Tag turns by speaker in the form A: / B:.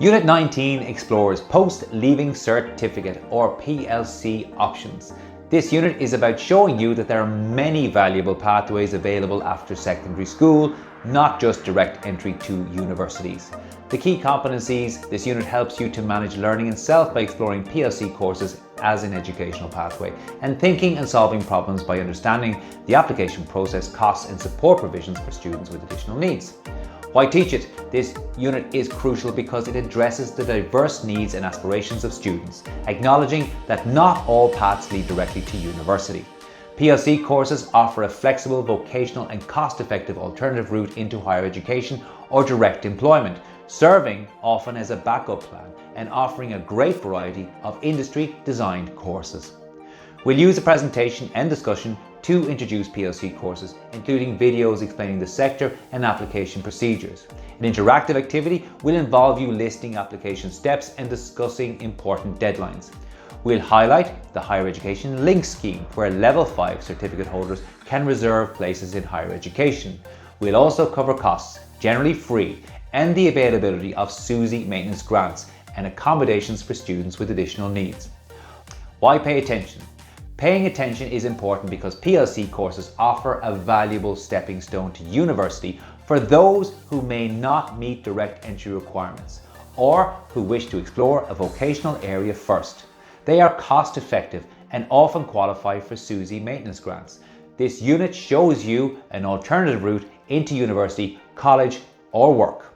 A: Unit 19 explores Post-Leaving Certificate or PLC options. This unit is about showing you that there are many valuable pathways available after secondary school, not just direct entry to universities. The key competencies: this unit helps you to manage learning and self by exploring PLC courses as an educational pathway and thinking and solving problems by understanding the application process, costs and support provisions for students with additional needs. Why teach it? This unit is crucial because it addresses the diverse needs and aspirations of students, acknowledging that not all paths lead directly to university. PLC courses offer a flexible, vocational and cost-effective alternative route into higher education or direct employment, serving often as a backup plan and offering a great variety of industry-designed courses. We'll use a presentation and discussion to introduce PLC courses, including videos explaining the sector and application procedures. An interactive activity will involve you listing application steps and discussing important deadlines. We'll highlight the Higher Education Link Scheme, where Level 5 certificate holders can reserve places in higher education. We'll also cover costs, generally free, and the availability of SUSI maintenance grants and accommodations for students with additional needs. Why pay attention? Paying attention is important because PLC courses offer a valuable stepping stone to university for those who may not meet direct entry requirements or who wish to explore a vocational area first. They are cost effective and often qualify for SUSI maintenance grants. This unit shows you an alternative route into university, college or work.